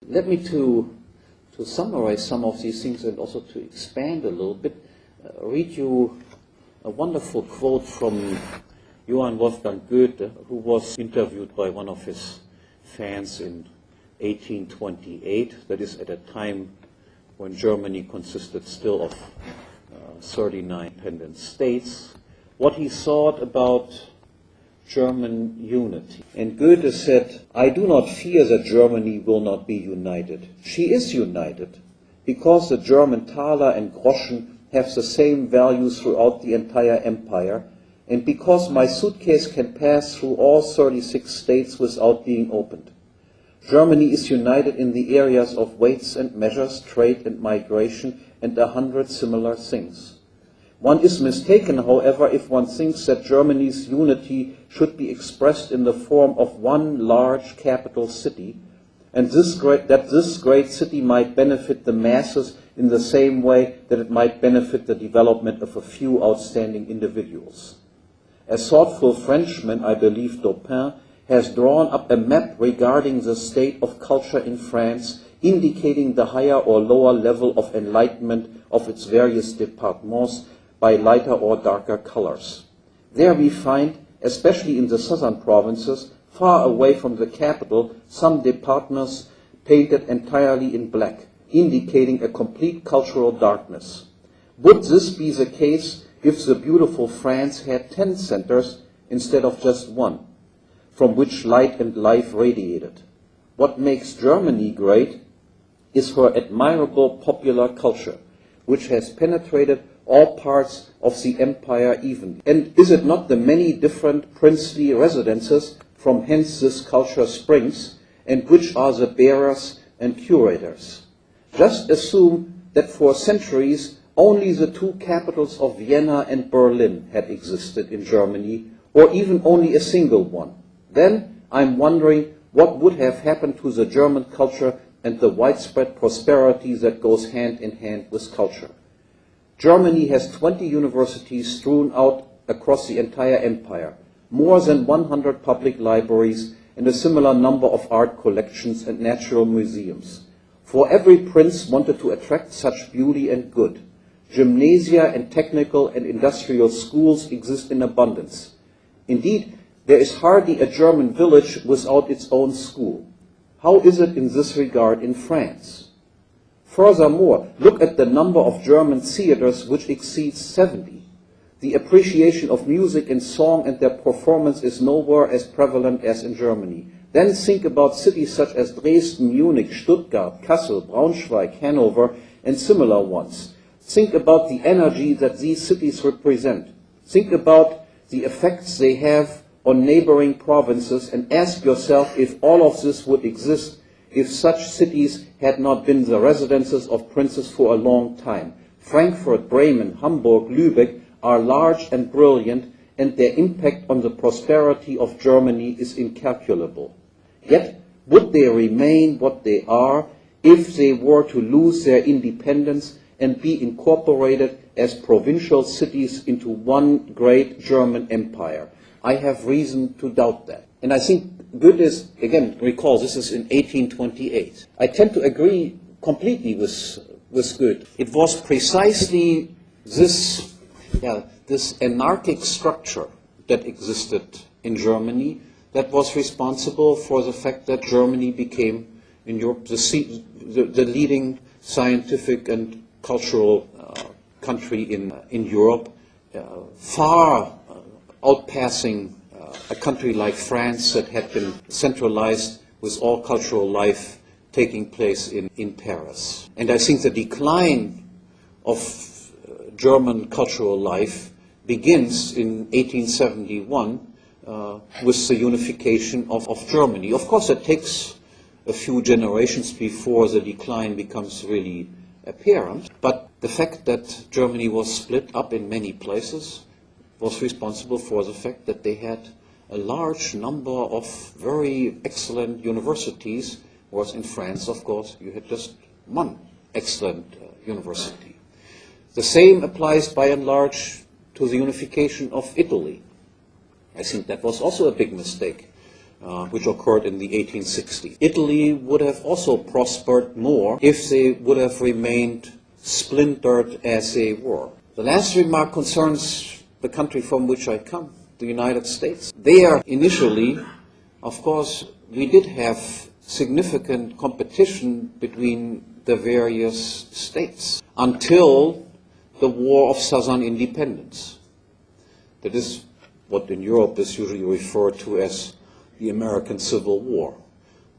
Let me to summarize some of these things and also to expand a little bit, read you a wonderful quote from Johann Wolfgang Goethe, who was interviewed by one of his fans in 1828, that is at a time when Germany consisted still of 39 independent states, what he thought about German unity. And Goethe said, "I do not fear that Germany will not be united. She is united, because the German thaler and groschen have the same value throughout the entire empire, and because my suitcase can pass through all 36 states without being opened. Germany is united in the areas of weights and measures, trade and migration, and 100 similar things. One is mistaken, however, if one thinks that Germany's unity should be expressed in the form of one large capital city, and that this great city might benefit the masses in the same way that it might benefit the development of a few outstanding individuals. A thoughtful Frenchman, I believe Dopin, has drawn up a map regarding the state of culture in France, indicating the higher or lower level of enlightenment of its various départements by lighter or darker colors. There we find, especially in the southern provinces, far away from the capital, some departments painted entirely in black, indicating a complete cultural darkness. Would this be the case if the beautiful France had 10 centers instead of just one, from which light and life radiated? What makes Germany great is her admirable popular culture, which has penetrated all parts of the empire evenly. And is it not the many different princely residences from whence this culture springs, and which are the bearers and curators? Just assume that for centuries only the two capitals of Vienna and Berlin had existed in Germany, or even only a single one. Then I'm wondering what would have happened to the German culture and the widespread prosperity that goes hand in hand with culture. Germany has 20 universities strewn out across the entire empire, more than 100 public libraries, and a similar number of art collections and natural museums. For every prince wanted to attract such beauty and good. Gymnasia and technical and industrial schools exist in abundance. Indeed, there is hardly a German village without its own school. How is it in this regard in France? Furthermore, look at the number of German theaters, which exceeds 70. The appreciation of music and song and their performance is nowhere as prevalent as in Germany. Then think about cities such as Dresden, Munich, Stuttgart, Kassel, Braunschweig, Hanover, and similar ones. Think about the energy that these cities represent. Think about the effects they have on neighboring provinces, and ask yourself if all of this would exist if such cities had not been the residences of princes for a long time. Frankfurt, Bremen, Hamburg, Lübeck are large and brilliant, and their impact on the prosperity of Germany is incalculable. Yet, would they remain what they are if they were to lose their independence and be incorporated as provincial cities into one great German empire? I have reason to doubt that. And I think Goethe, again, recall this is in 1828. I tend to agree completely with Goethe. It was precisely this anarchic structure that existed in Germany that was responsible for the fact that Germany became, in Europe, the leading scientific and cultural country in Europe, far outpassing a country like France that had been centralized with all cultural life taking place in Paris. And I think the decline of German cultural life begins in 1871 with the unification of Germany. Of course, it takes a few generations before the decline becomes really apparent, but the fact that Germany was split up in many places was responsible for the fact that they had a large number of very excellent universities, whereas in France, of course, you had just one excellent university. The same applies by and large to the unification of Italy. I think that was also a big mistake which occurred in the 1860s. Italy would have also prospered more if they would have remained splintered as they were. The last remark concerns the country from which I come, the United States. There, initially, of course, we did have significant competition between the various states until the War of Southern Independence. That is what in Europe is usually referred to as the American Civil War,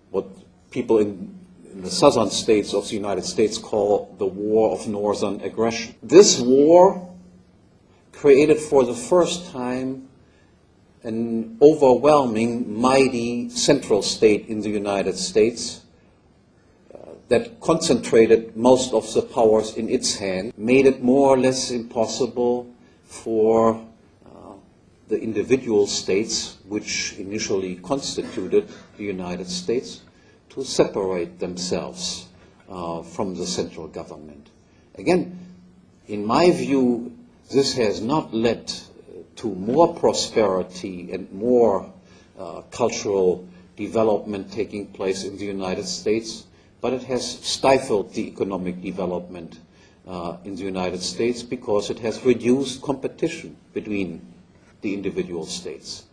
what people in the southern states of the United States call the War of Northern Aggression. This war created for the first time an overwhelming, mighty central state in the United States that concentrated most of the powers in its hand, made it more or less impossible for the individual states, which initially constituted the United States, to separate themselves from the central government. Again, in my view, this has not led to more prosperity and more cultural development taking place in the United States, but it has stifled the economic development in the United States because it has reduced competition between the individual states.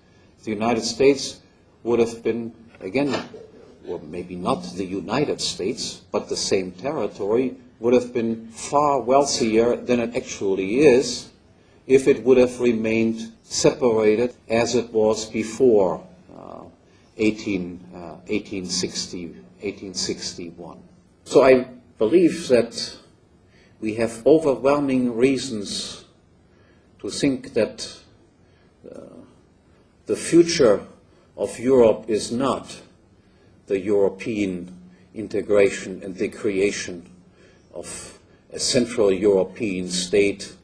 The United States would have been, again, or maybe not the United States, but the same territory, would have been far wealthier than it actually is if it would have remained separated as it was before 1861. So I believe that we have overwhelming reasons to think that the future of Europe is not the European integration and the creation of a Central European state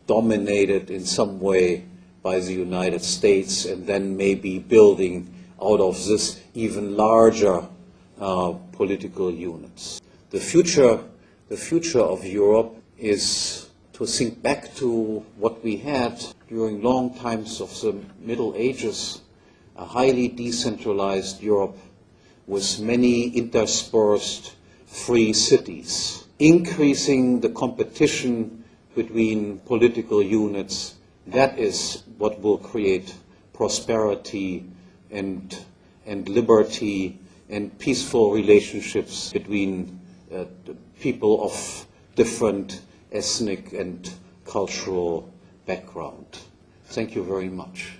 dominated in some way by the United States, and then maybe building out of this even larger political units. The future of Europe is to think back to what we had during long times of the Middle Ages, a highly decentralized Europe with many interspersed free cities, increasing the competition between political units. That is what will create prosperity and liberty and peaceful relationships between people of different ethnic and cultural background. Thank you very much.